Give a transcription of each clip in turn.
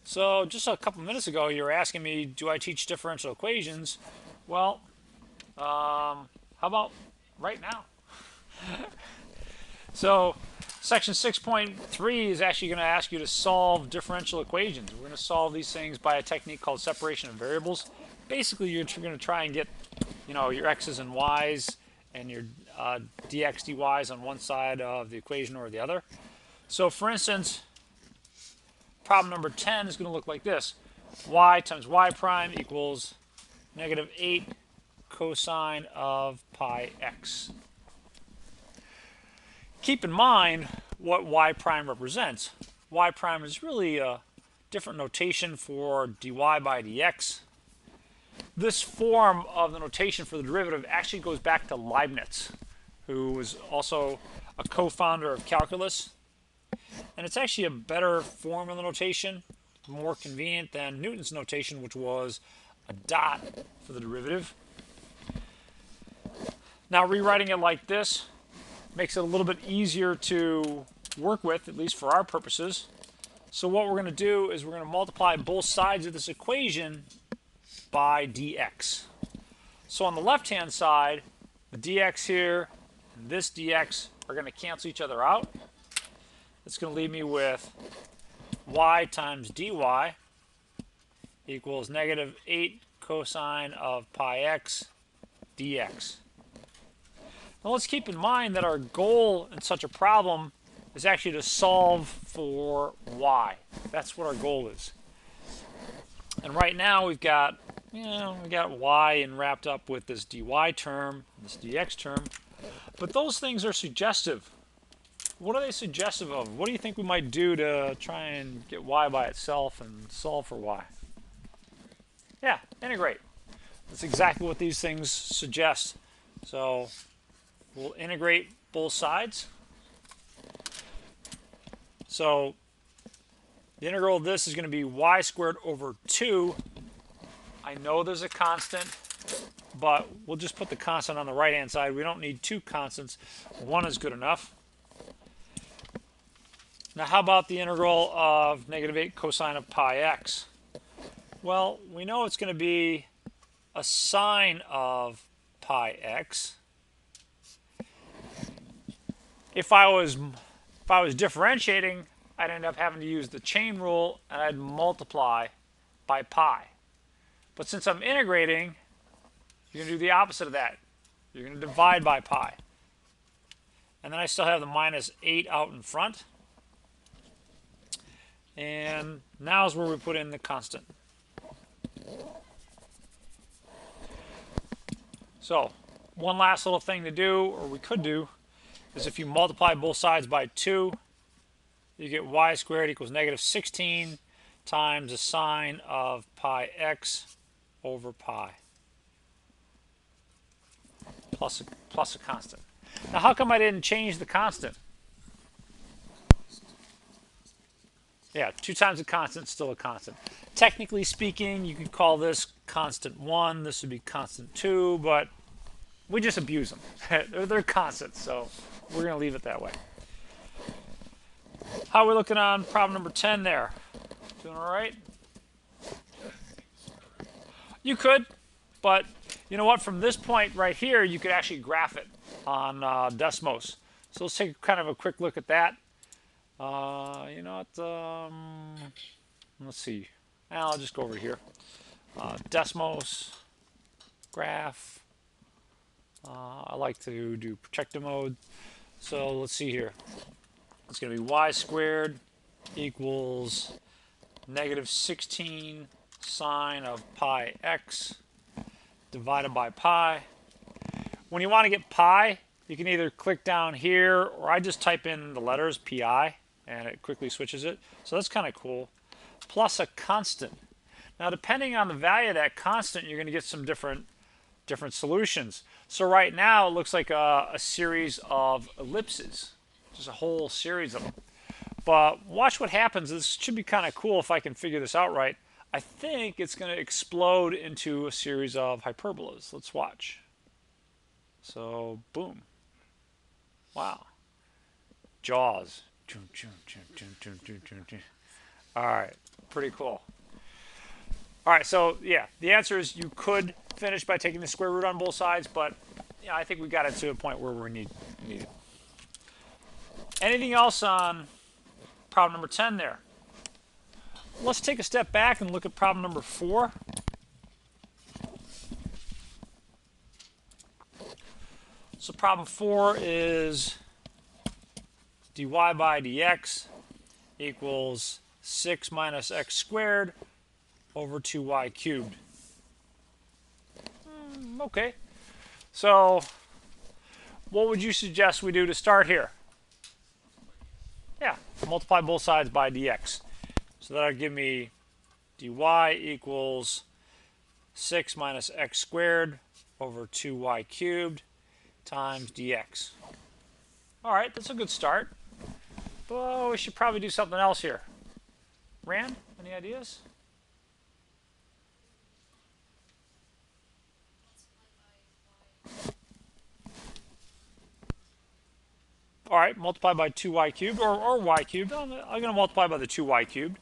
So just a couple minutes ago, you were asking me, do I teach differential equations? Well, how about right now? So section 6.3 is actually going to ask you to solve differential equations. We're going to solve these things by a technique called separation of variables. Basically, you're going to try and get, your x's and y's and your dx dy's on one side of the equation or the other. So for instance, problem number 10 is going to look like this. Y times y prime equals negative 8 cosine of pi x. Keep in mind what y prime represents. Y prime is really a different notation for dy by dx. This form of the notation for the derivative actually goes back to Leibniz, who was also a co-founder of calculus. And it's actually a better form of the notation, more convenient than Newton's notation, which was a dot for the derivative. Now, rewriting it like this makes it a little bit easier to work with, at least for our purposes. So what we're going to do is we're going to multiply both sides of this equation by dx. So on the left-hand side, the dx here and this dx are going to cancel each other out. It's going to leave me with y times dy equals negative 8 cosine of pi x dx. Now let's keep in mind that our goal in such a problem is actually to solve for y. That's what our goal is. And right now we've got, y and wrapped up with this dy term, this dx term. But those things are suggestive. What are they suggestive of? What do you think we might do to try and get y by itself and solve for y? Yeah, integrate. That's exactly what these things suggest. So we'll integrate both sides. So the integral of this is going to be y squared over 2. I know there's a constant, but we'll just put the constant on the right-hand side. We don't need two constants. One is good enough. Now, how about the integral of negative 8 cosine of pi x? Well, we know it's going to be a sine of pi x. If I was differentiating, I'd end up having to use the chain rule, and I'd multiply by pi. But since I'm integrating, you're going to do the opposite of that. You're going to divide by pi. And then I still have the minus 8 out in front. And now is where we put in the constant. So one last little thing to do, or we could do, is if you multiply both sides by 2, you get y squared equals negative 16 times the sine of pi x over pi plus a constant. Now, how come I didn't change the constant? Yeah, 2 times the constant, still a constant. Technically speaking, you could call this constant 1. This would be constant 2, but we just abuse them. They're constants, so we're going to leave it that way. How are we looking on problem number 10 there? Doing all right? You could, but you know what? From this point right here, you could actually graph it on Desmos. So let's take kind of a quick look at that. You know what? Let's see. I'll just go over here. Desmos, graph. I like to do projector mode. So let's see here. It's going to be y squared equals negative 16 sine of pi x divided by pi. When you want to get pi, you can either click down here, or I just type in the letters pi, and it quickly switches it. So that's kind of cool. Plus a constant. Now, depending on the value of that constant, you're going to get some different solutions. So right now, it looks like a series of ellipses. Just a whole series of them. But watch what happens. This should be kind of cool if I can figure this out right. I think it's going to explode into a series of hyperbolas. Let's watch. So, boom. Wow. Jaws. All right. Pretty cool. All right, so yeah, the answer is you could finish by taking the square root on both sides, but yeah, I think we got it to a point where we need it. Anything else on problem number 10 there? Let's take a step back and look at problem number 4. So problem 4 is dy by dx equals 6 minus x squared over 2y cubed. Okay. So what would you suggest we do to start here? Yeah, multiply both sides by dx. So that'll give me dy equals 6 minus x squared over 2y cubed times dx. All right, that's a good start. But we should probably do something else here. Rand, any ideas? All right, multiply by 2y cubed or y cubed. I'm going to multiply by the 2y cubed.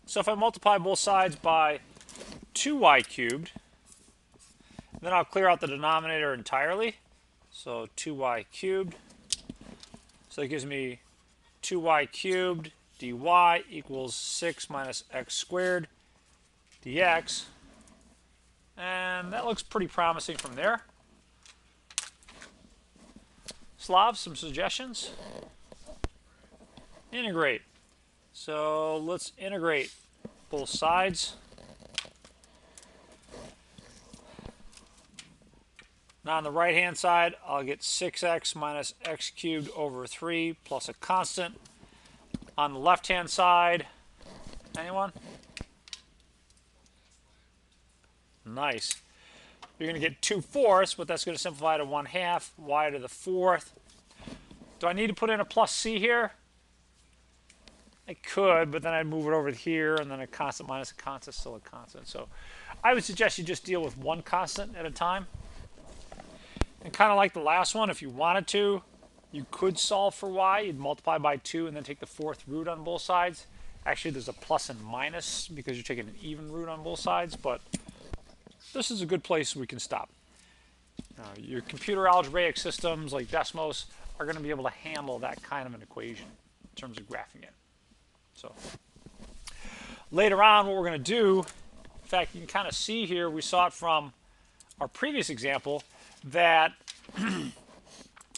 So if I multiply both sides by 2y cubed, then I'll clear out the denominator entirely. So 2y cubed. So that gives me 2y cubed dy equals 6 minus x squared dx. And that looks pretty promising from there. Slav, some suggestions? Integrate. So let's integrate both sides. Now on the right hand side, I'll get 6x minus x cubed over 3 plus a constant. On the left hand side, anyone? Nice. You're going to get 2/4, but that's going to simplify to 1/2, y to the 4th. Do I need to put in a plus c here? I could, but then I'd move it over here, and then a constant minus a constant is still a constant. So I would suggest you just deal with one constant at a time. And kind of like the last one, if you wanted to, you could solve for y. You'd multiply by 2 and then take the 4th root on both sides. Actually, there's a plus and minus because you're taking an even root on both sides, but this is a good place we can stop. Your computer algebraic systems like Desmos are going to be able to handle that kind of an equation in terms of graphing it. So later on, what we're going to do, in fact, you can kind of see here, we saw it from our previous example, that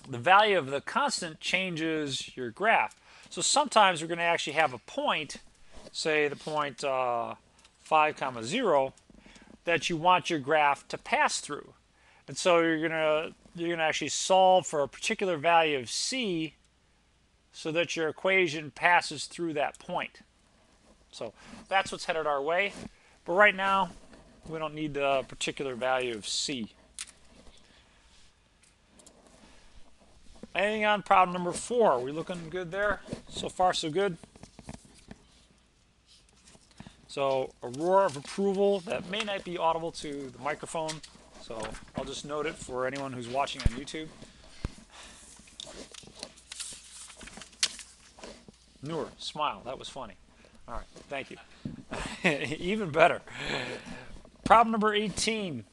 the value of the constant changes your graph. So sometimes we're going to actually have a point, say the point 5, 0, that you want your graph to pass through. And so you're gonna actually solve for a particular value of c so that your equation passes through that point. So that's what's headed our way. But right now, we don't need the particular value of c. Anything on problem number 4? Are we looking good there? So far, so good. So a roar of approval that may not be audible to the microphone. So I'll just note it for anyone who's watching on YouTube. Noor, smile. That was funny. All right, thank you. Even better. Problem number 18.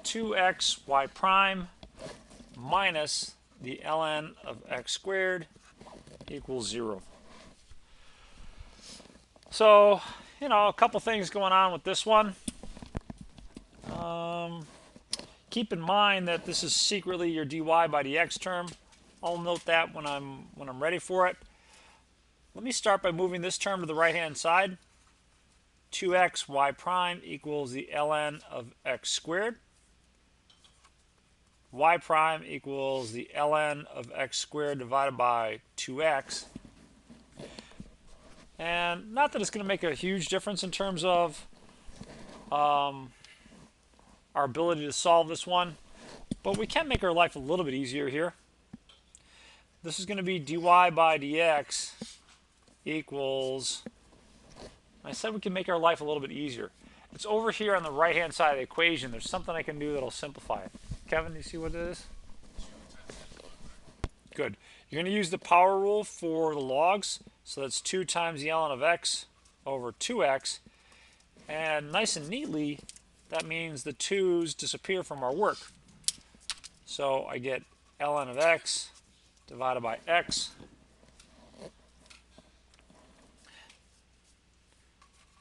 Two x y prime minus the ln of x squared equals 0. So, a couple things going on with this one. Keep in mind that this is secretly your dy by dx term. I'll note that when I'm ready for it. Let me start by moving this term to the right hand side. 2x y prime equals the ln of x squared. Y prime equals the ln of x squared divided by 2x. And not that it's going to make a huge difference in terms of our ability to solve this one, but we can make our life a little bit easier here. This is going to be dy by dx equals, I said we can make our life a little bit easier. It's over here on the right-hand side of the equation. There's something I can do that'll simplify it. Kevin, do you see what it is? Good. You're going to use the power rule for the logs. So that's 2 times the ln of x over 2x. And nice and neatly, that means the 2's disappear from our work. So I get ln of x divided by x.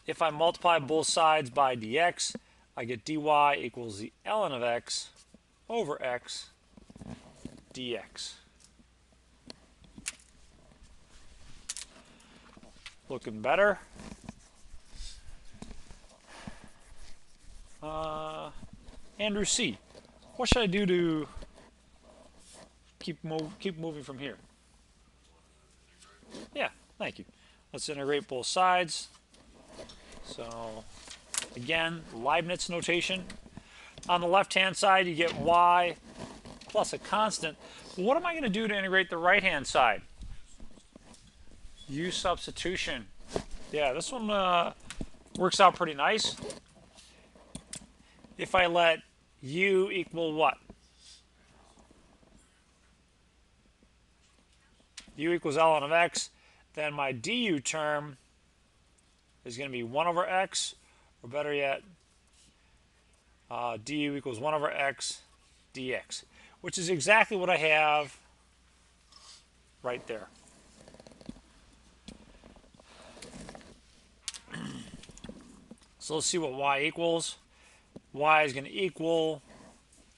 If I multiply both sides by dx, I get dy equals the ln of x over x dx. Looking better. Andrew C. What should I do to keep moving from here? Yeah, thank you. Let's integrate both sides. So, again, Leibniz notation. On the left-hand side, you get y plus a constant. What am I going to do to integrate the right-hand side? U substitution. Yeah, this one works out pretty nice. If I let u equal what? U equals ln of x, then my du term is going to be 1 over x, or better yet, du equals 1 over x dx, which is exactly what I have right there. So let's see what y equals. Y is going to equal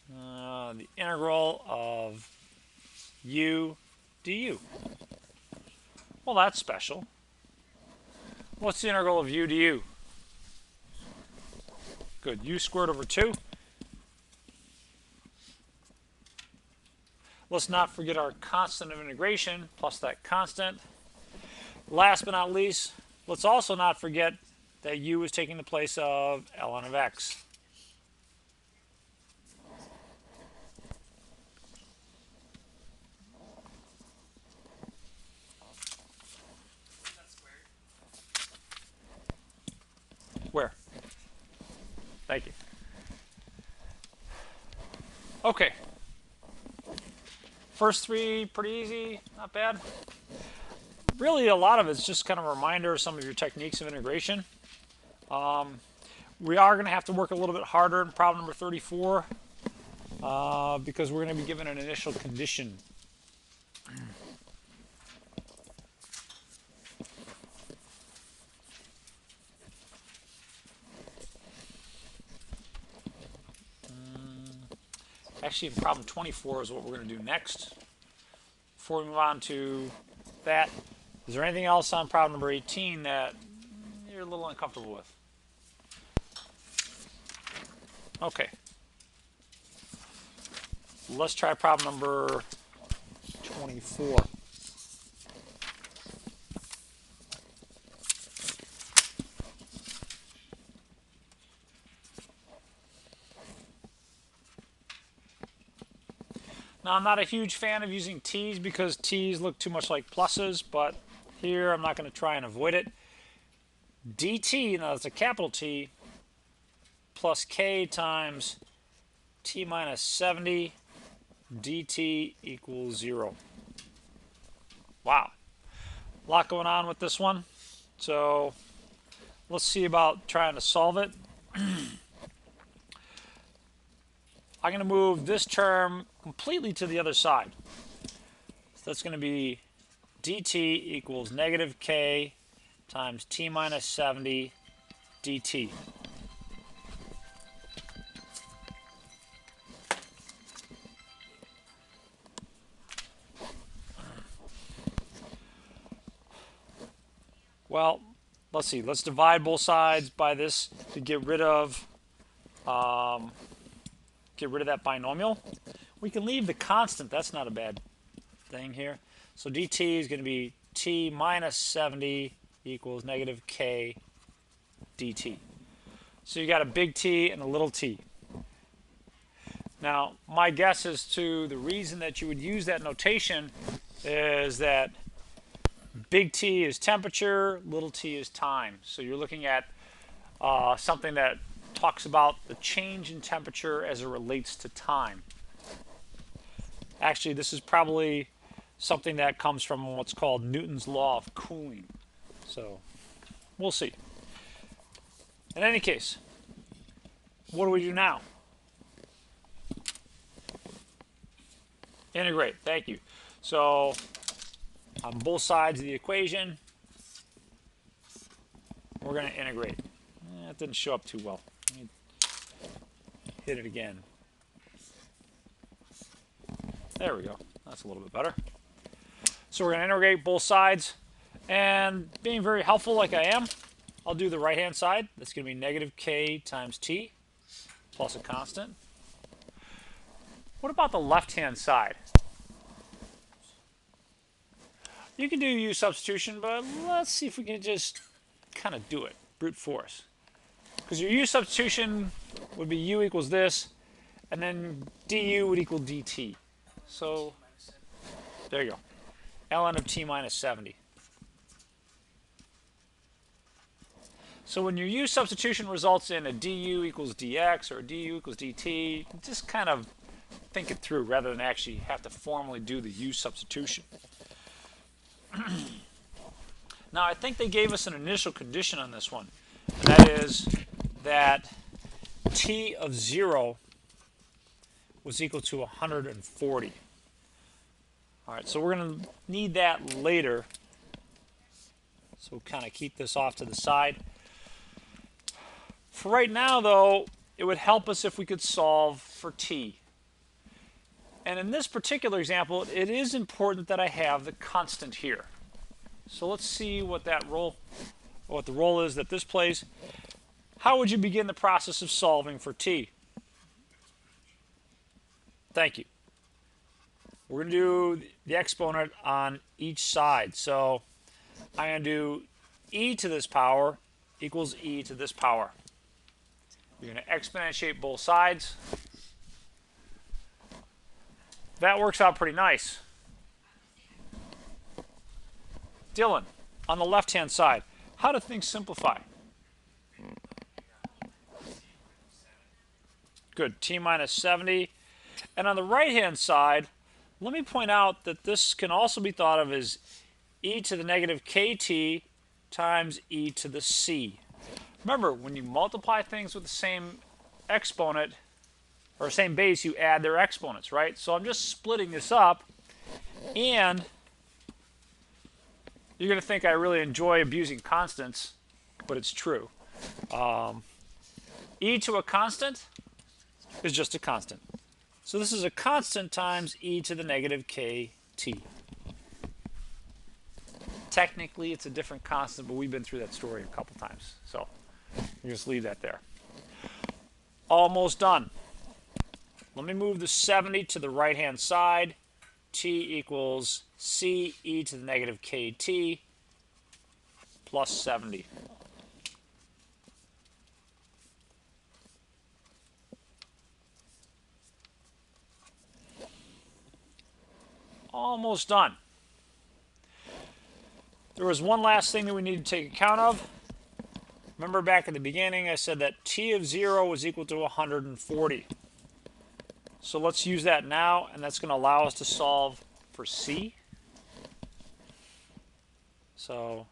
the integral of u du. Well, that's special. What's the integral of u du? Good, u squared over 2. Let's not forget our constant of integration plus that constant. Last but not least, let's also not forget that u is taking the place of ln of x. Where? Thank you. Okay. First 3, pretty easy, not bad. Really, a lot of it's just kind of a reminder of some of your techniques of integration. We are going to have to work a little bit harder in problem number 34 because we're going to be given an initial condition. Actually, in problem 24 is what we're going to do next. Before we move on to that, is there anything else on problem number 18 that you're a little uncomfortable with? Okay. Let's try problem number 24. Now, I'm not a huge fan of using t's because t's look too much like pluses, but here I'm not going to try and avoid it. dt, now that's a capital T, plus k times t minus 70 dt equals 0. Wow. A lot going on with this one. So let's see about trying to solve it. I'm going to move this term completely to the other side. So that's going to be dt equals negative k times t minus 70 dt. Well, let's see. Let's divide both sides by this to get rid of that binomial. We can leave the constant. That's not a bad thing here. So dt is going to be t minus 70 equals negative k dt. So you got a big T and a little t. Now, my guess as to the reason that you would use that notation is that big T is temperature, little t is time. So you're looking at something that talks about the change in temperature as it relates to time. Actually, this is probably something that comes from what's called Newton's law of cooling. So we'll see. In any case, what do we do now? Integrate. Thank you. So on both sides of the equation, we're going to integrate. That didn't show up too well. Let me hit it again. There we go. That's a little bit better. So we're going to integrate both sides. And being very helpful like I am, I'll do the right-hand side. That's going to be negative k times t plus a constant. What about the left-hand side? You can do u substitution, but let's see if we can just kind of do it, brute force. Because your u substitution would be u equals this, and then du would equal dt. So there you go. ln of t minus 70. So when your u substitution results in a du equals dx or a du equals dt, just kind of think it through rather than actually have to formally do the u substitution. Now I think they gave us an initial condition on this one, and that is that t of 0 was equal to 140. All right, so we're going to need that later. So we'll kind of keep this off to the side. For right now, though, it would help us if we could solve for t. And in this particular example, it is important that I have the constant here. So let's see what the role is that this plays. How would you begin the process of solving for t? Thank you. We're going to do the exponent on each side. So I'm going to do e to this power equals e to this power. You're going to exponentiate both sides. That works out pretty nice. Dylan, on the left-hand side, how do things simplify? Good, t minus 70. And on the right-hand side, let me point out that this can also be thought of as e to the negative kt times e to the c. Remember, when you multiply things with the same exponent, or same base, you add their exponents, right? So I'm just splitting this up, and you're going to think I really enjoy abusing constants, but it's true. E to a constant is just a constant. So this is a constant times e to the negative kt. Technically, it's a different constant, but we've been through that story a couple times. So you just leave that there. Almost done. Let me move the 70 to the right-hand side. T equals c e to the negative kt plus 70. Almost done. There was one last thing that we need to take account of. Remember back at the beginning I said that t of 0 was equal to 140. So let's use that now, and that's going to allow us to solve for c. So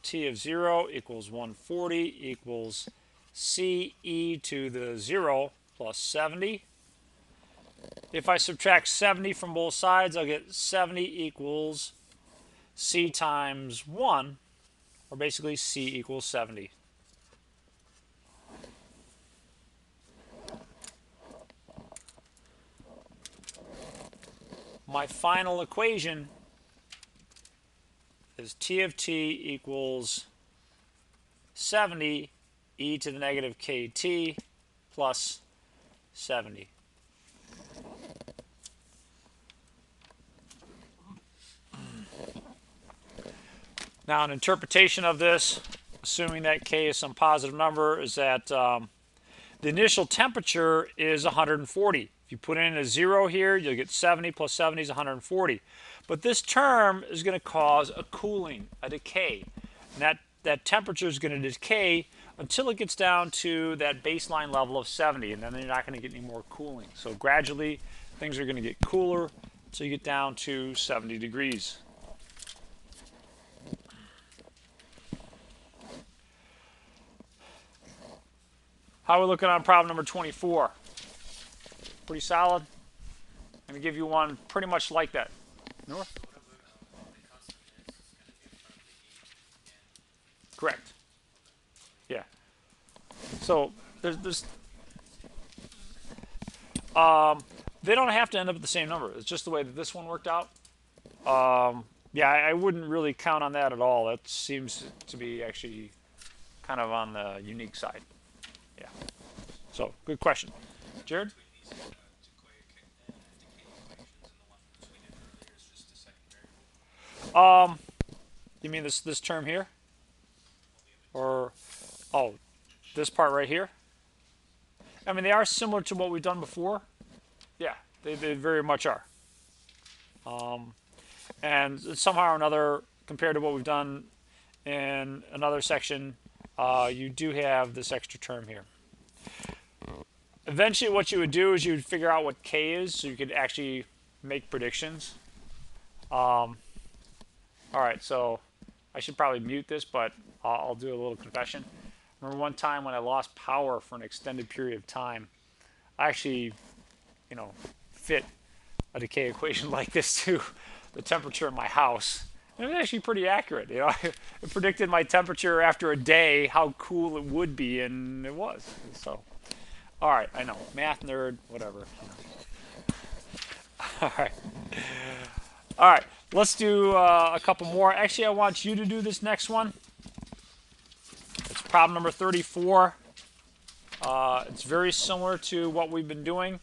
t of 0 equals 140 equals c e to the 0 plus 70. If I subtract 70 from both sides, I'll get 70 equals c times 1, or basically c equals 70. My final equation is t of t equals 70 e to the negative kt plus 70. Now, an interpretation of this, assuming that k is some positive number, is that the initial temperature is 140. If you put in a 0 here, you'll get 70 plus 70 is 140. But this term is going to cause a cooling, a decay. And that temperature is going to decay until it gets down to that baseline level of 70, and then you're not going to get any more cooling. So gradually, things are going to get cooler until you get down to 70 degrees. How are we looking on problem number 24? Pretty solid. I'm going to give you one pretty much like that. North? Correct. Yeah. So there's they don't have to end up at the same number. It's just the way that this one worked out. Yeah, I wouldn't really count on that at all. That seems to be actually kind of on the unique side. Yeah. So, good question. Jared? You mean this term here? Or, oh, this part right here? I mean, they are similar to what we've done before. Yeah, they very much are. And somehow or another, compared to what we've done in another section, you do have this extra term here. Eventually, what you would do is you would figure out what K is, so you could actually make predictions. All right, so I should probably mute this, but I'll do a little confession. Remember one time when I lost power for an extended period of time, I actually, fit a decay equation like this to the temperature of my house. And it was actually pretty accurate. It predicted my temperature after a day, how cool it would be, and it was. So, all right, I know, math nerd, whatever. All right. Let's do a couple more. Actually, I want you to do this next one. It's problem number 34. It's very similar to what we've been doing.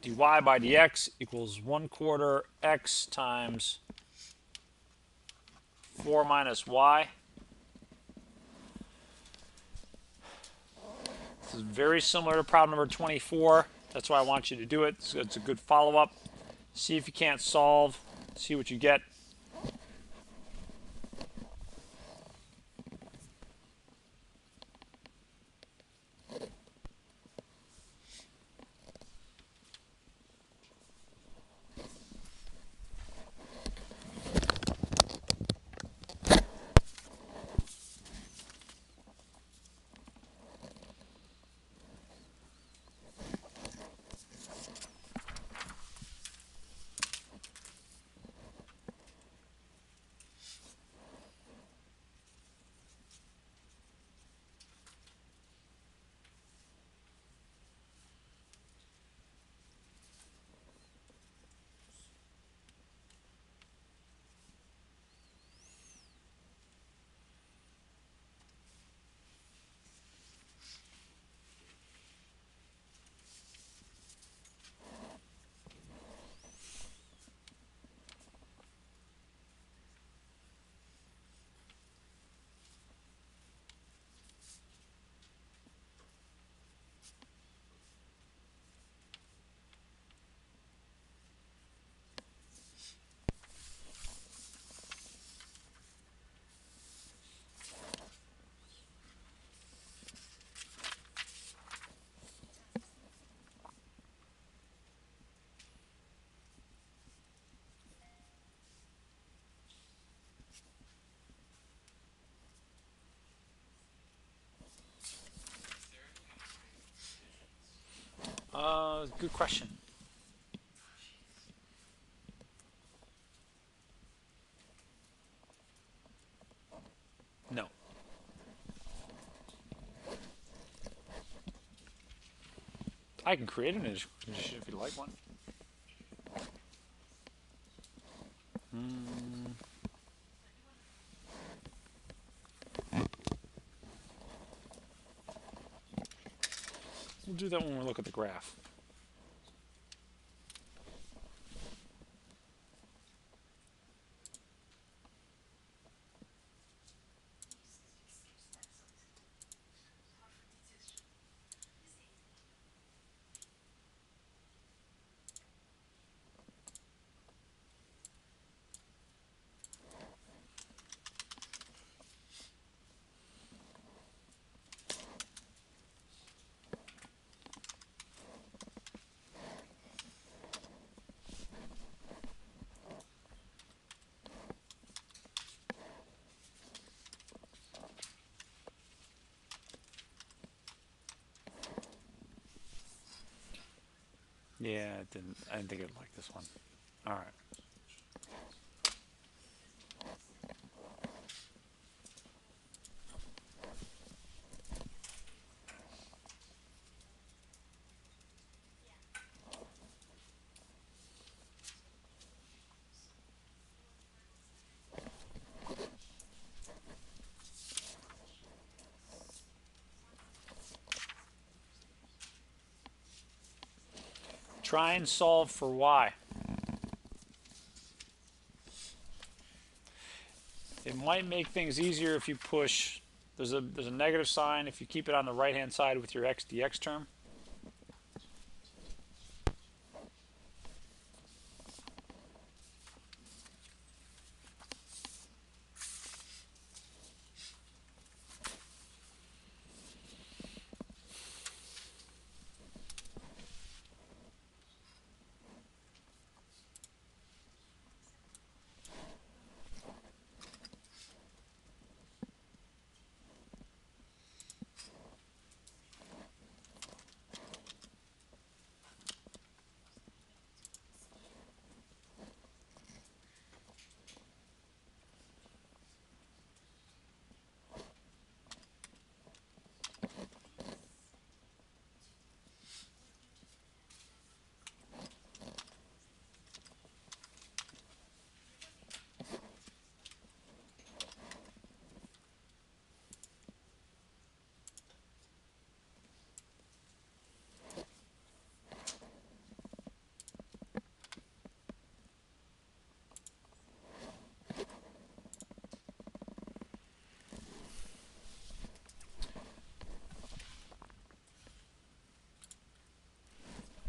dy by dx equals 1/4 x times 4 minus y. This is very similar to problem number 24. That's why I want you to do it. It's a good follow-up. See if you can't solve. See what you get. Good question. No. I can create an edition if you like one. We'll do that when we look at the graph. Yeah, I didn't think it would like this one. All right. Try and solve for y. It might make things easier if you push. There's a negative sign if you keep it on the right hand side with your x dx term.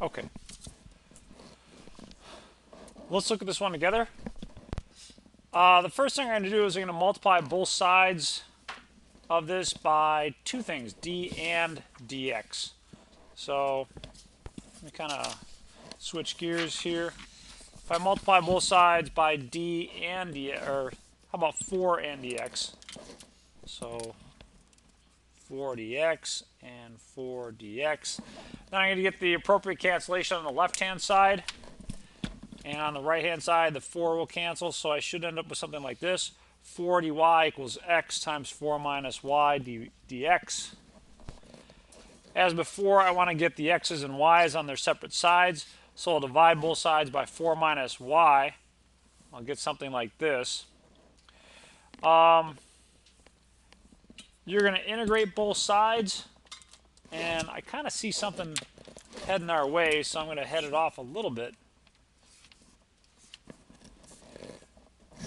Okay. Let's look at this one together. The first thing I'm going to do is I'm going to multiply both sides of this by two things, d and dx. So let me kind of switch gears here. If I multiply both sides by d and dx, or how about 4 and dx? So 4 dx and 4 dx. Then I'm going to get the appropriate cancellation on the left-hand side. And on the right-hand side, the 4 will cancel, so I should end up with something like this. 4 dy equals x times 4 minus y dx. As before, I want to get the x's and y's on their separate sides, so I'll divide both sides by 4 minus y. I'll get something like this. You're going to integrate both sides, and I kind of see something heading our way, so I'm going to head it off a little bit.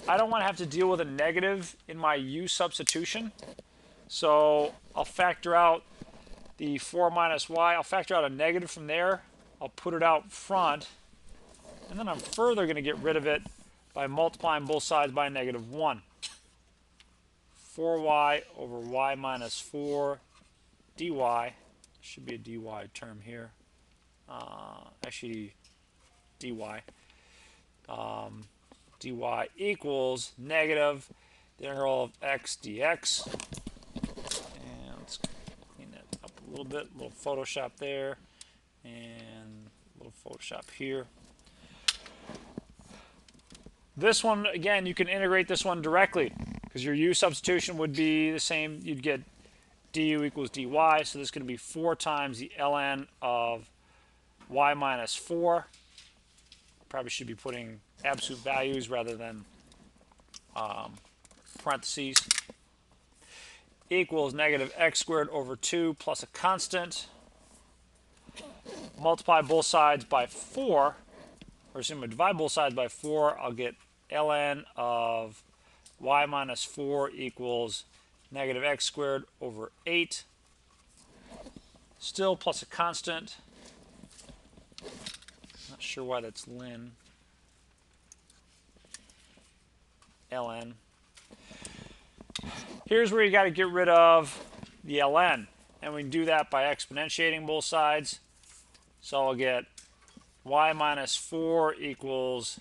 I don't want to have to deal with a negative in my u substitution, so I'll factor out the 4 minus y. I'll factor out a negative from there. I'll put it out front, and then I'm further going to get rid of it by multiplying both sides by -1. 4y over y minus 4 dy. Should be a dy term here. Actually, dy. Dy equals negative the integral of x dx. And let's clean that up a little bit. A little Photoshop there. And a little Photoshop here. This one, again, you can integrate this one directly because your u substitution would be the same. You'd get du equals dy. So this is going to be 4 times the ln of y minus 4. Probably should be putting absolute values rather than parentheses. Equals negative x squared over 2 plus a constant. Multiply both sides by 4, or assume I divide both sides by 4, I'll get ln of y minus 4 equals negative x squared over 8. Still plus a constant. Not sure why that's ln. ln. Here's where you got to get rid of the ln. And we can do that by exponentiating both sides. So I'll get y minus 4 equals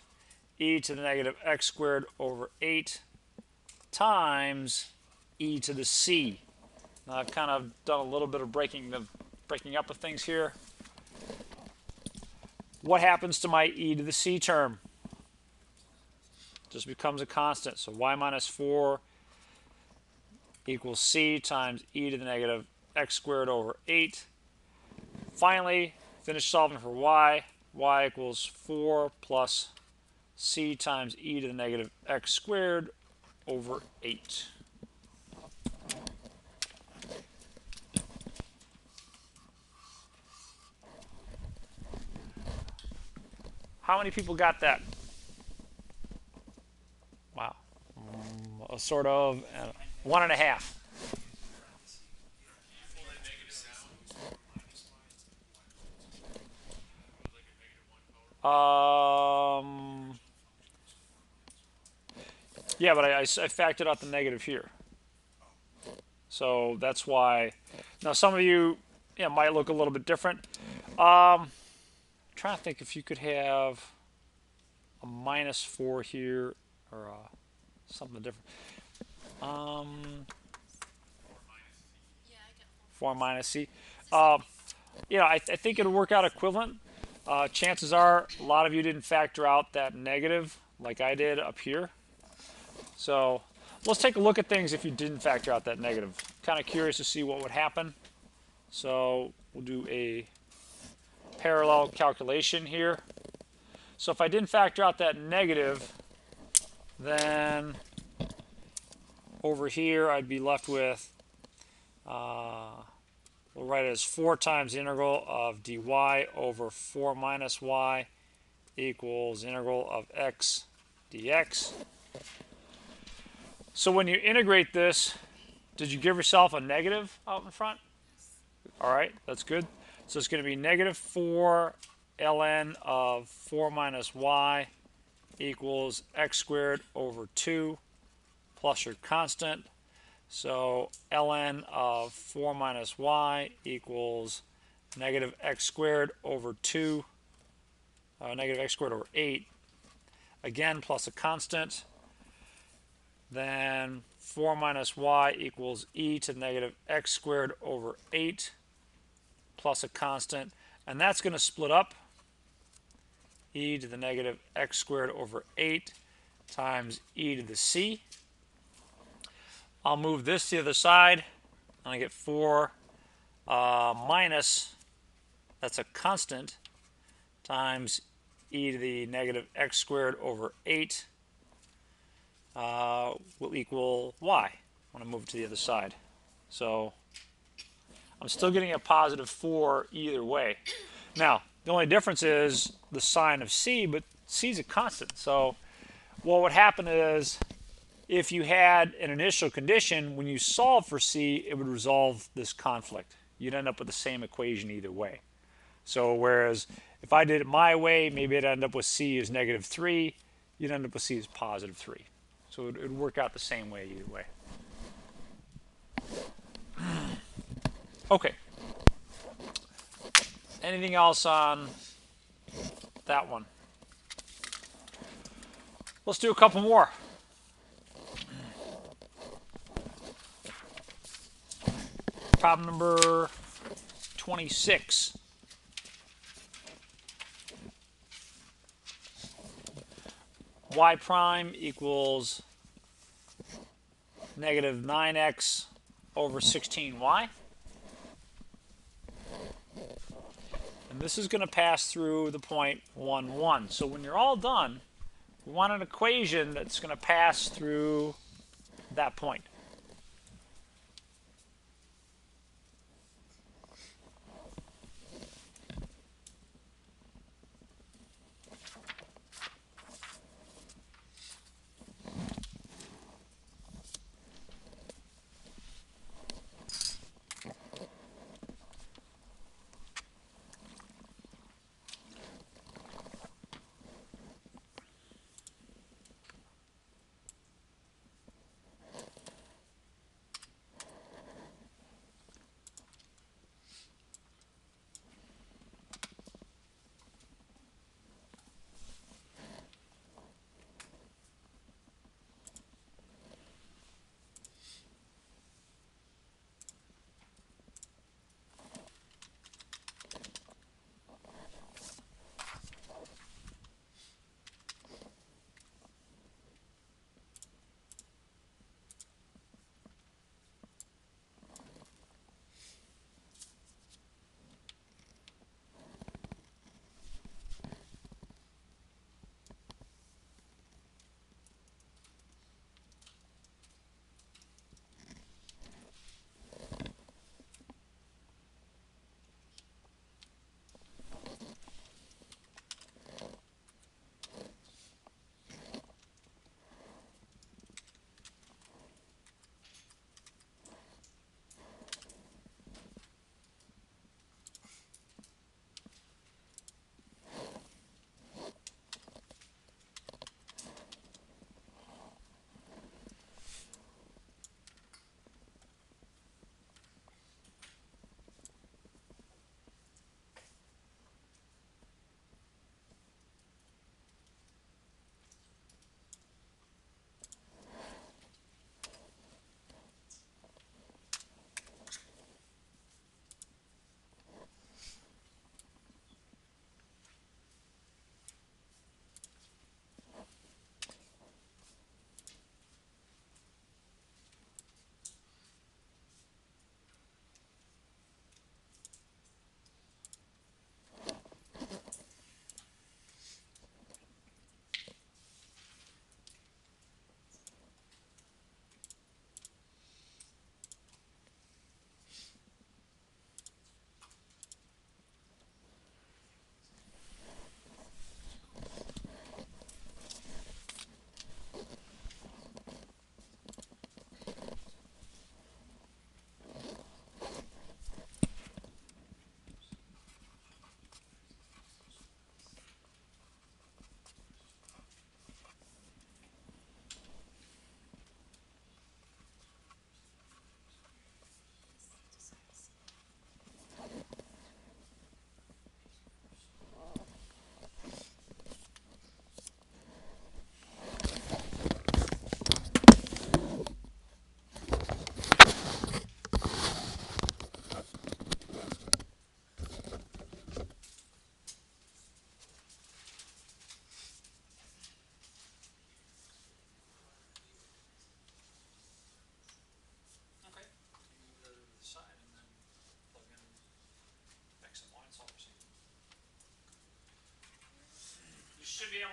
e to the negative x squared over 8 times e to the c. Now I've kind of done a little bit of breaking up of things here. what happens to my e to the c term? Just becomes a constant. So y minus 4 equals c times e to the negative x squared over 8. Finally, finish solving for y. Y equals 4 plus c times e to the negative x squared over 8. How many people got that? Wow. A sort of 1.5. Yeah, but I factored out the negative here. So that's why. Now some of you might look a little bit different. I'm trying to think if you could have a minus 4 here or something different. 4 minus c. I think it'll work out equivalent. Chances are a lot of you didn't factor out that negative like I did up here. So let's take a look at things if you didn't factor out that negative. Kind of curious to see what would happen. So we'll do a parallel calculation here. So if I didn't factor out that negative, then over here I'd be left with, we'll write it as 4 times the integral of dy over 4 minus y equals integral of x dx. So when you integrate this, did you give yourself a negative out in front? All right, that's good. So it's going to be negative 4 ln of 4 minus y equals x squared over 2 plus your constant. So ln of 4 minus y equals negative x squared over 2, negative x squared over 8, again plus a constant. Then 4 minus y equals e to the negative x squared over 8 plus a constant. And that's going to split up e to the negative x squared over 8 times e to the c. I'll move this to the other side, and I get 4 minus, that's a constant, times e to the negative x squared over 8 will equal y when I move it to the other side. So I'm still getting a positive 4 either way. Now, the only difference is the sign of c, but c is a constant. So what would happen is if you had an initial condition, when you solve for c, it would resolve this conflict. You'd end up with the same equation either way. So whereas if I did it my way, maybe I'd end up with c as negative 3. You'd end up with c as positive 3. So it would work out the same way either way. Okay. Anything else on that one? Let's do a couple more. Problem number 26. Y prime equals negative 9x over 16y. And this is going to pass through the point 1, 1. So when you're all done, we want an equation that's going to pass through that point.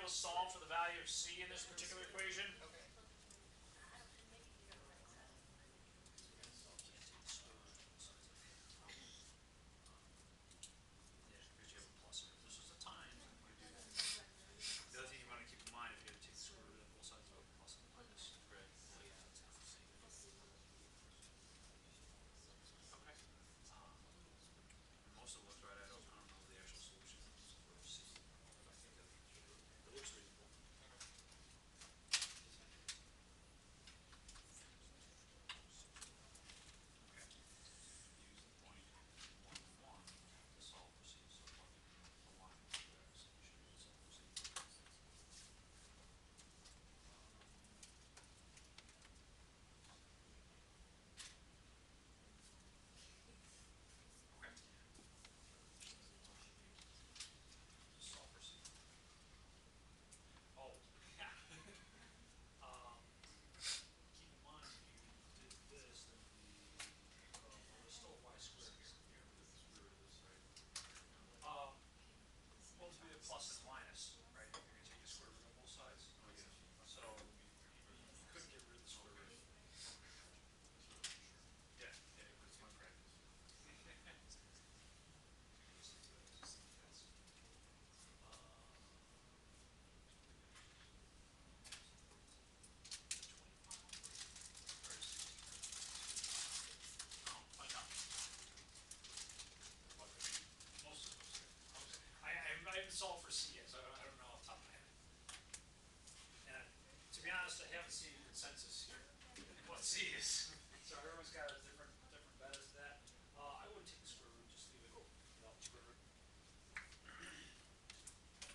able to solve for the value of c in this particular equation? The other thing you want to keep in mind, if you have to take the square root of both sides of a plus and minus. Okay. Most of it looks right. I don't know the actual solution. It looks reasonable. I haven't solved for c yet, so I don't know off the top of my head. And to be honest, I haven't seen consensus here what c is. So everyone's got a different bet as to that. I wouldn't take the square root, just leave it without the square root.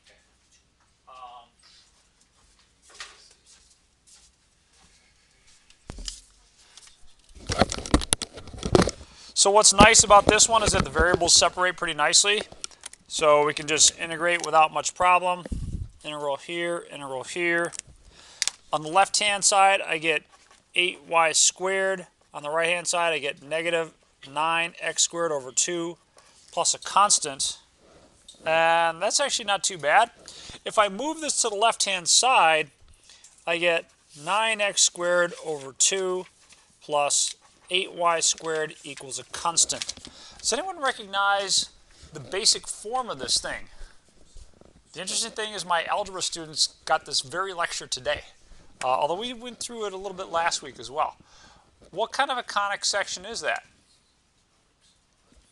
Okay. So what's nice about this one is that the variables separate pretty nicely. So we can just integrate without much problem. Integral here, integral here. On the left-hand side, I get 8y squared. On the right-hand side, I get negative 9x squared over 2 plus a constant. And that's actually not too bad. If I move this to the left-hand side, I get 9x squared over 2 plus 8y squared equals a constant. Does anyone recognize the basic form of this thing? The interesting thing is my algebra students got this very lecture today, although we went through it a little bit last week as well. What kind of a conic section is that?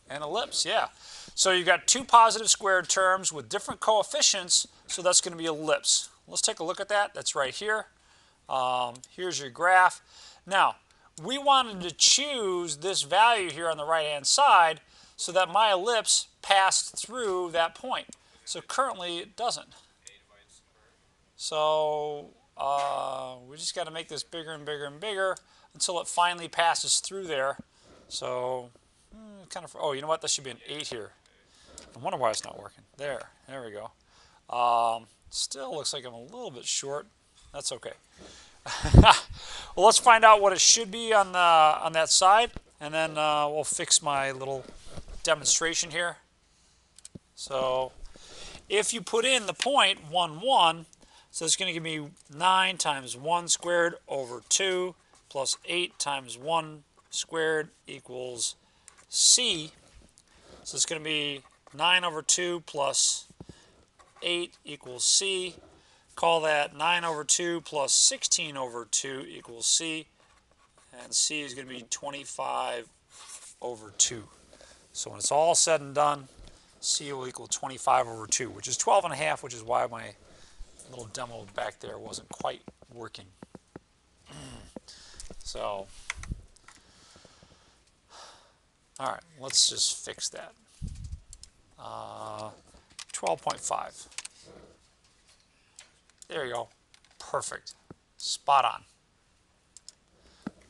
An ellipse, yeah. So you've got two positive squared terms with different coefficients, so that's going to be an ellipse. Let's take a look at that. That's right here. Here's your graph. Now, we wanted to choose this value here on the right-hand side so that my ellipse passed through that point. So currently it doesn't. So we just got to make this bigger and bigger and bigger until it finally passes through there. So kind of, oh, you know what? That should be an 8 here. I wonder why it's not working. There we go. Still looks like I'm a little bit short. That's okay. Well, let's find out what it should be on that side, and then we'll fix my little demonstration here. So if you put in the point 1, 1, so it's going to give me 9 times 1 squared over 2 plus 8 times 1 squared equals c. So it's going to be 9 over 2 plus 8 equals c. Call that 9 over 2 plus 16 over 2 equals c. And c is going to be 25 over 2. So when it's all said and done, c will equal 25 over 2, which is 12 and a half, which is why my little demo back there wasn't quite working. So, all right, let's just fix that. 12.5. There you go. Perfect. Spot on.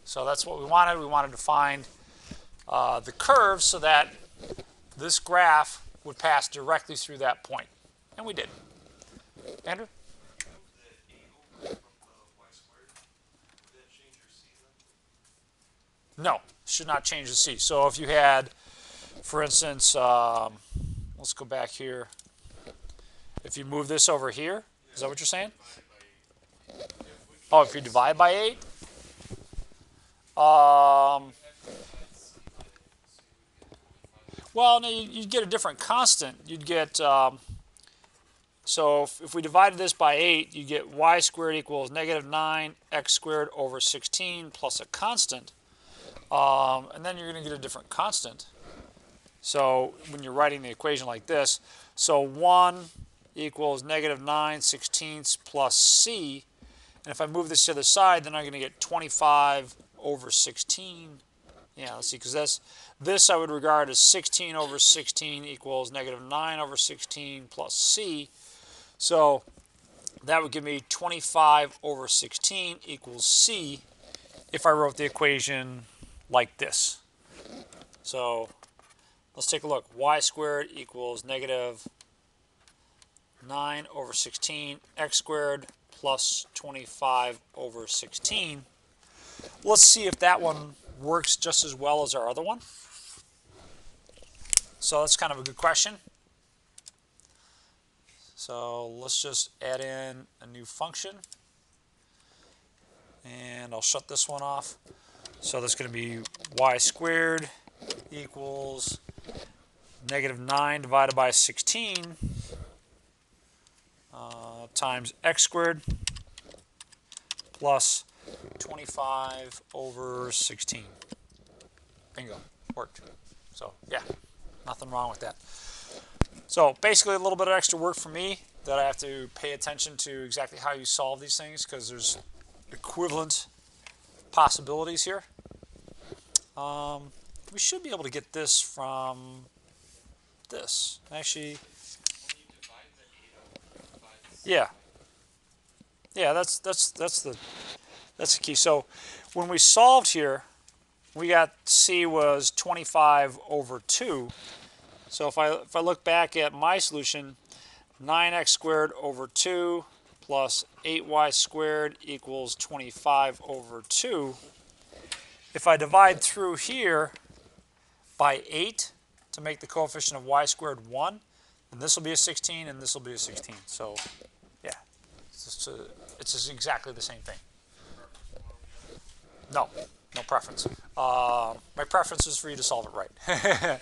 So that's what we wanted. We wanted to find the curve so that this graph would pass directly through that point. And we did. Andrew? No, should not change the c. So if you had, for instance, let's go back here. If you move this over here, Is that what you're saying? Oh, if you divide by 8? Well, no, you'd get a different constant. You'd get, so if we divided this by 8, you get y squared equals negative 9 x squared over 16 plus a constant. And then you're going to get a different constant. So when you're writing the equation like this, so 1 equals negative 9 sixteenths plus c. And if I move this to the side, then I'm going to get 25 over 16. Yeah, let's see, because this I would regard as 16 over 16 equals negative 9 over 16 plus c. So that would give me 25 over 16 equals c if I wrote the equation like this. So let's take a look. Y squared equals negative 9 over 16 x squared plus 25 over 16. Let's see if that one works just as well as our other one. So that's kind of a good question. So let's just add in a new function. And I'll shut this one off. So that's going to be y squared equals negative 9 divided by 16 times x squared plus 25 over 16. Bingo. Worked. So, yeah, nothing wrong with that. So, basically a little bit of extra work for me that I have to pay attention to exactly how you solve these things because there's equivalent possibilities here. We should be able to get this from this. Actually, yeah. Yeah, that's the key. So when we solved here, we got c was 25 over 2. So if I look back at my solution, 9x squared over 2 plus 8y squared equals 25 over 2. If I divide through here by 8 to make the coefficient of y squared 1, then this will be a 16 and this will be a 16. So yeah, it's just exactly the same thing. No preference. My preference is for you to solve it right.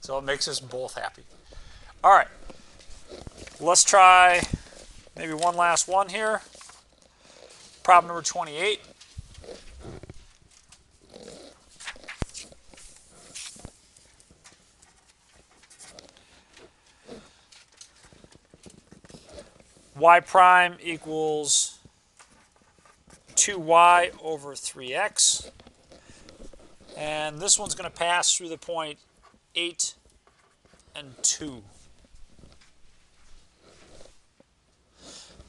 So it makes us both happy. All right, let's try maybe one last one here. Problem number 28. Y prime equals 2y over 3x. And this one's going to pass through the point 8 and 2.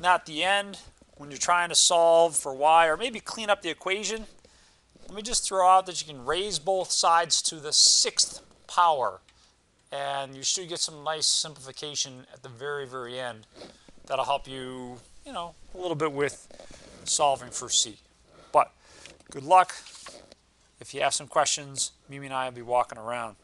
Now at the end, when you're trying to solve for y, or maybe clean up the equation, let me just throw out that you can raise both sides to the 6th power. And you should get some nice simplification at the very, very end. That'll help you, a little bit with solving for C. But good luck. If you have some questions, Mimi and I will be walking around.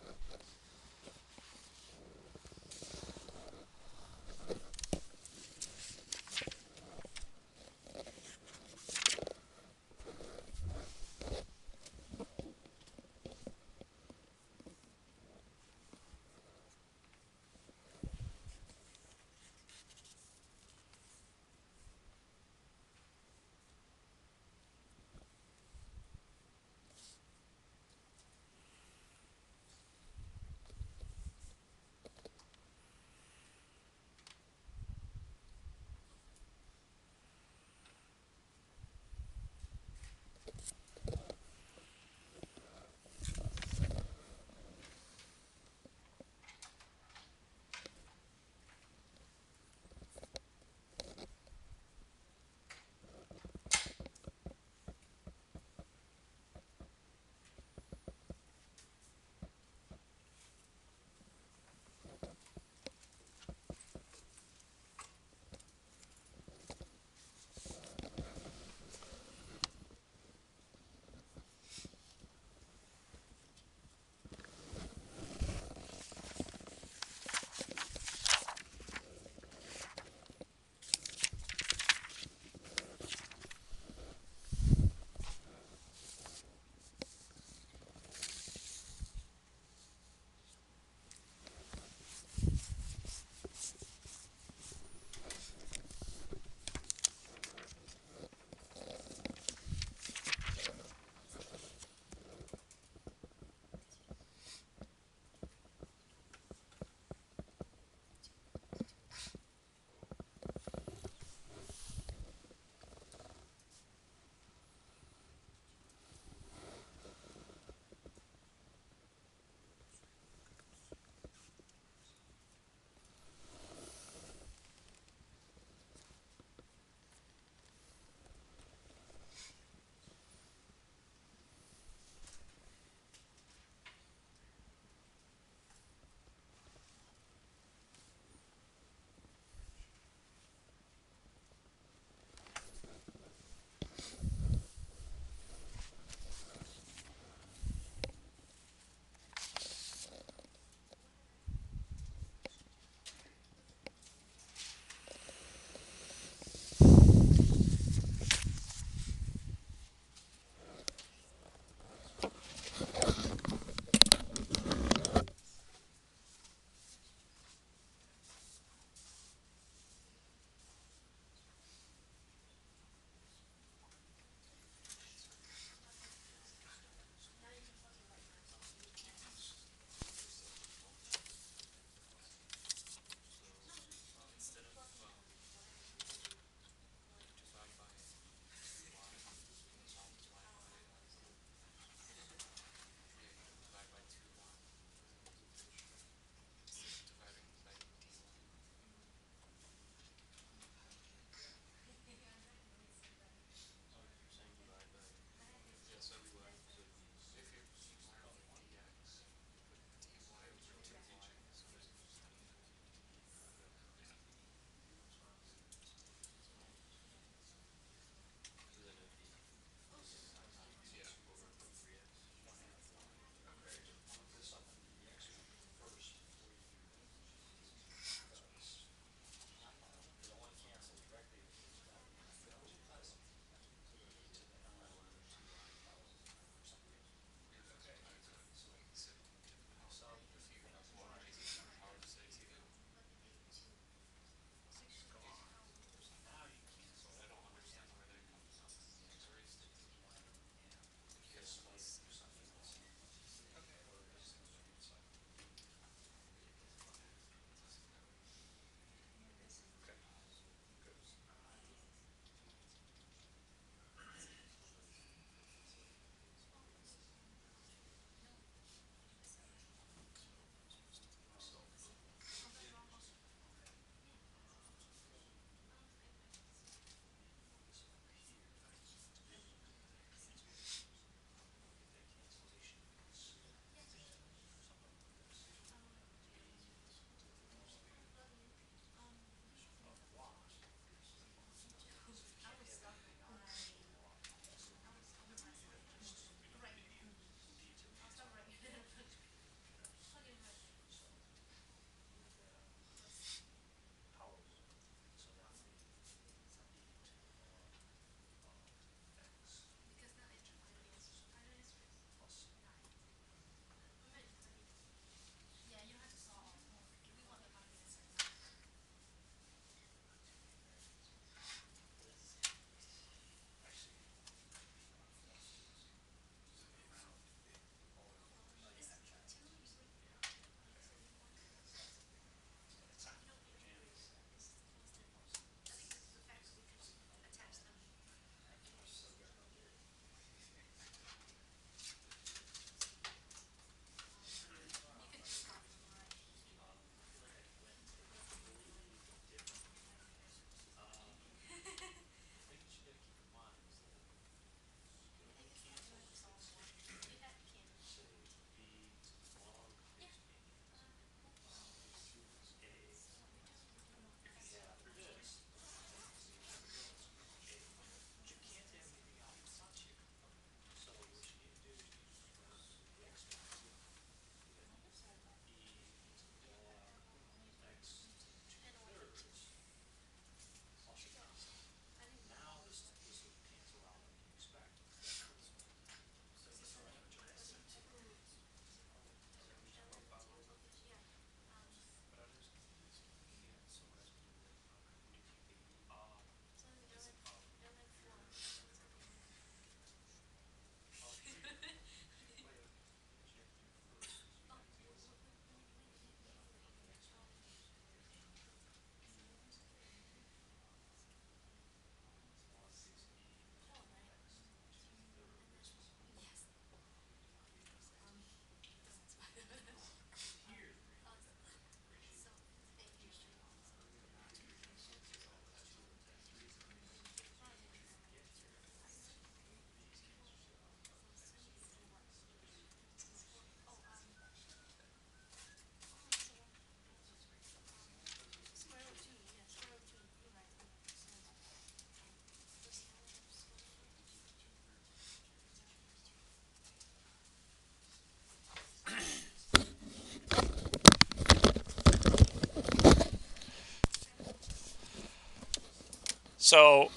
So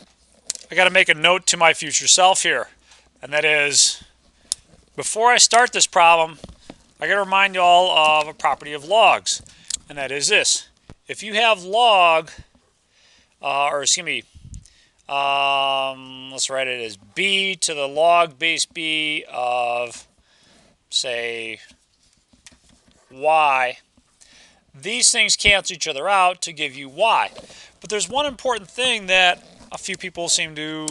I got to make a note to my future self here, and that is, before I start this problem, I got to remind you all of a property of logs, and that is this. If you have log, or excuse me, let's write it as b to the log base b of, say, y, these things cancel each other out to give you y. But there's one important thing that a few people seem to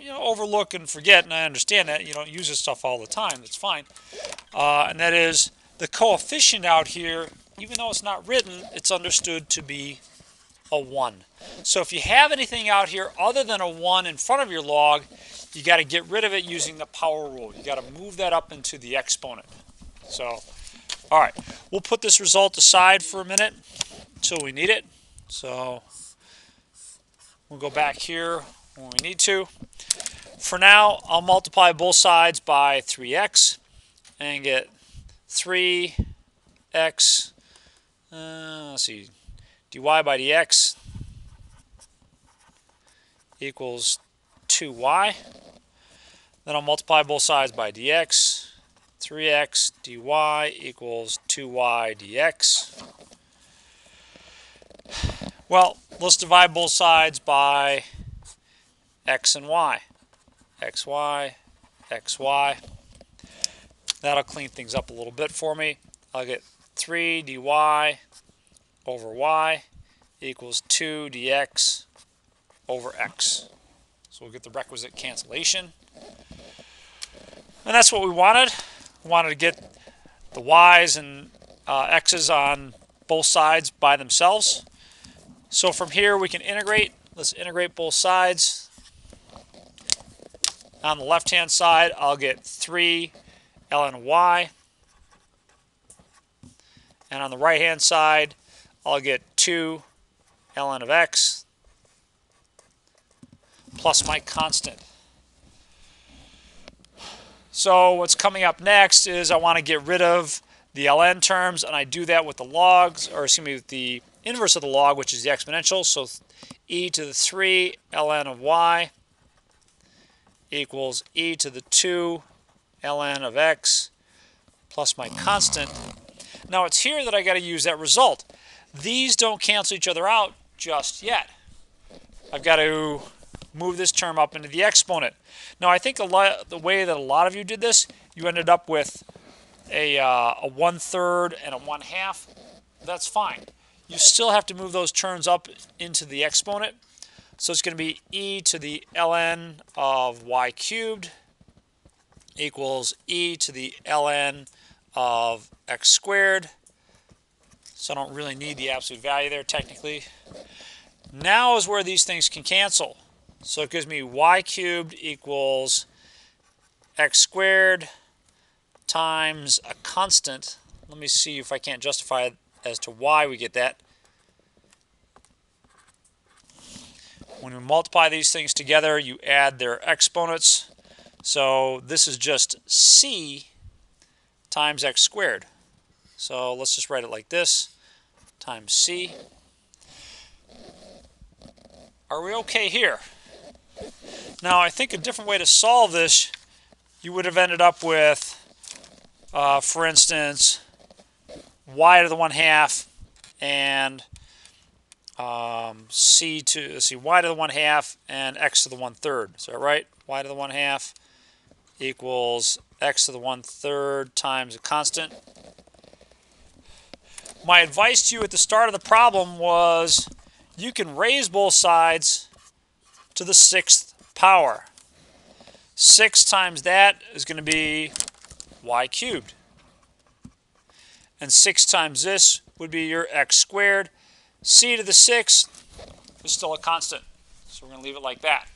overlook and forget, and I understand that. You don't use this stuff all the time. That's fine. And that is the coefficient out here, even though it's not written, it's understood to be a 1. So if you have anything out here other than a 1 in front of your log, you got to get rid of it using the power rule. You got to move that up into the exponent. So, all right, we'll put this result aside for a minute until we need it. So we'll go back here when we need to. For now, I'll multiply both sides by 3x and get 3x, let's see, dy by dx equals 2y. Then I'll multiply both sides by dx. 3x dy equals 2y dx. Well, let's divide both sides by x and y. xy, xy. That'll clean things up a little bit for me. I'll get 3 dy over y equals 2 dx over x. So we'll get the requisite cancellation. And that's what we wanted. We wanted to get the y's and x's on both sides by themselves. So from here we can integrate. Let's integrate both sides. On the left-hand side, I'll get 3 ln of y. And on the right-hand side, I'll get 2 ln of x plus my constant. So what's coming up next is I want to get rid of the ln terms, and I do that with the logs, or excuse me, with the inverse of the log, which is the exponential. So e to the 3 ln of y equals e to the 2 ln of x plus my constant. Now it's here that I got to use that result. These don't cancel each other out just yet. I've got to move this term up into the exponent. Now I think the way that a lot of you did this, you ended up with a 1/3 and a 1/2. That's fine. You still have to move those terms up into the exponent. So it's going to be e to the ln of y cubed equals e to the ln of x squared. So I don't really need the absolute value there technically. Now is where these things can cancel. So it gives me y cubed equals x squared times a constant. Let me see if I can't justify it as to why we get that. When we multiply these things together, you add their exponents. So this is just c times x squared. So let's just write it like this, times c. Are we okay here? Now I think a different way to solve this, you would have ended up with, for instance, y to the 1/2 and y to the 1/2 and x to the 1/3. Is that right? Y to the 1/2 equals x to the 1/3 times a constant. My advice to you at the start of the problem was you can raise both sides to the 6th power. 6 times that is going to be y cubed. And 6 times this would be your x squared. C to the 6th is still a constant. So we're going to leave it like that.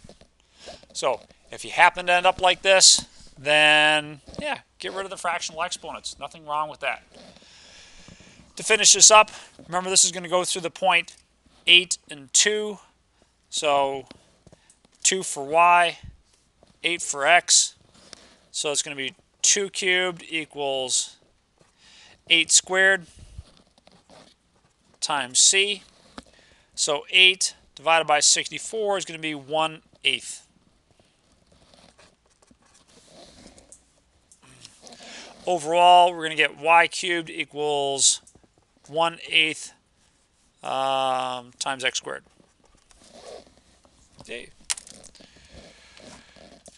So if you happen to end up like this, then yeah, get rid of the fractional exponents. Nothing wrong with that. To finish this up, remember this is going to go through the point 8 and 2. So 2 for y, 8 for x. So it's going to be 2 cubed equals 8 squared times c. So 8 divided by 64 is going to be 1/8. Overall, we're going to get y cubed equals 1/8 times x squared. Okay.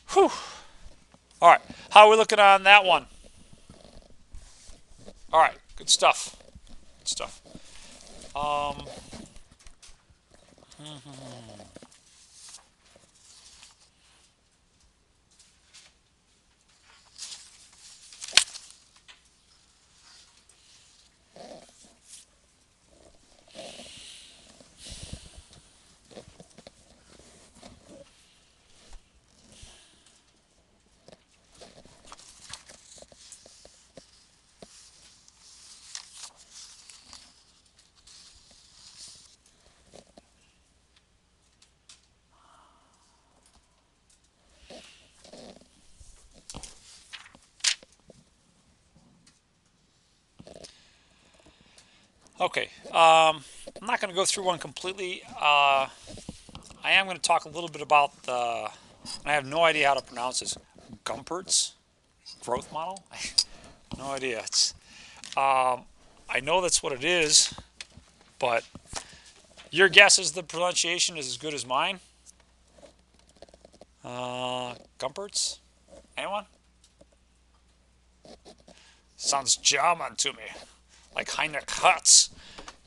Whew. All right. How are we looking on that one? All right. Good stuff. Good stuff. Okay. I'm not going to go through one completely. I am going to talk a little bit about the, I have no idea how to pronounce this, Gumpert's growth model. No idea. It's, I know that's what it is, but your guess is the pronunciation is as good as mine. Gumpert's? Anyone? Sounds German to me, like Heinrich Hertz,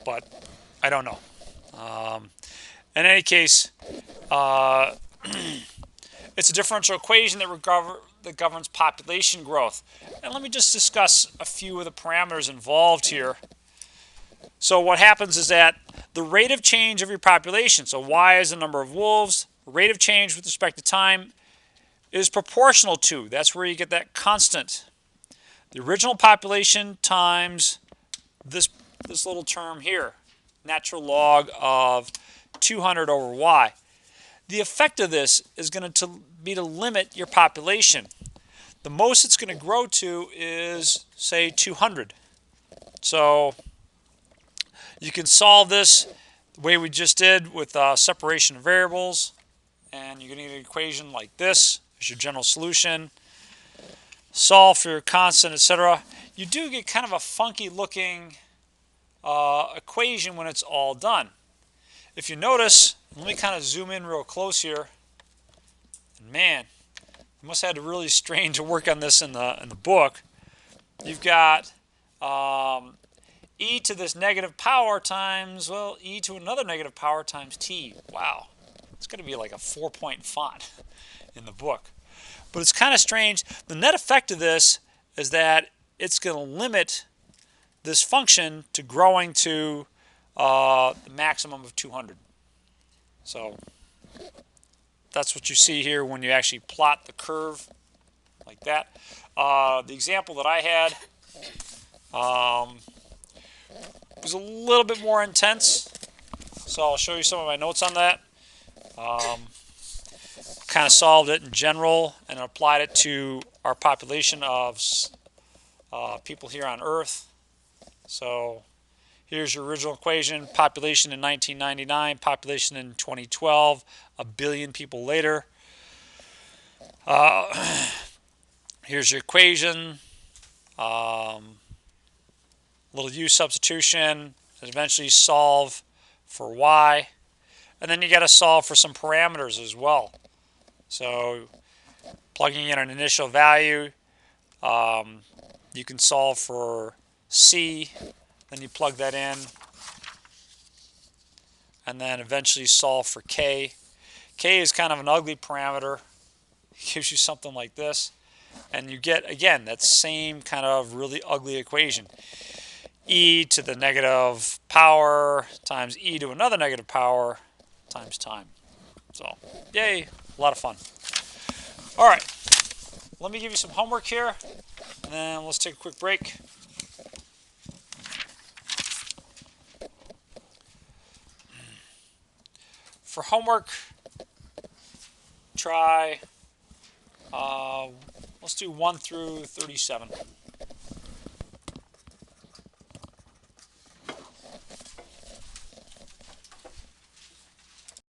but I don't know. In any case, it's a differential equation that governs population growth. And let me just discuss a few of the parameters involved here. So what happens is that the rate of change of your population, so y is the number of wolves, rate of change with respect to time is proportional to, that's where you get that constant, the original population times this little term here, natural log of 200 over y. The effect of this is going to be to limit your population. The most it's going to grow to is, say, 200. So you can solve this the way we just did with separation of variables, and you're going to get an equation like this as your general solution. Solve for your constant, etc. You do get kind of a funky looking equation when it's all done. If you notice, let me kind of zoom in real close here. And man, you must have had to really strain to work on this in the book. You've got e to this negative power times, well, e to another negative power times t. Wow, it's going to be like a 4-point font in the book. But it's kind of strange. The net effect of this is that it's going to limit this function to growing to the maximum of 200. So that's what you see here when you actually plot the curve like that. The example that I had was a little bit more intense, so I'll show you some of my notes on that. Kind of solved it in general and applied it to our population of people here on Earth. So here's your original equation, population in 1999, population in 2012, a billion people later. Here's your equation, little u substitution, and eventually solve for y. And then you got to solve for some parameters as well. So plugging in an initial value, you can solve for c, then you plug that in, and then eventually solve for k. K is kind of an ugly parameter. It gives you something like this. And you get, again, that same kind of really ugly equation. E to the negative power times e to another negative power times time. So, yay, a lot of fun. All right, let me give you some homework here, and then let's take a quick break. For homework, try, let's do 1 through 37.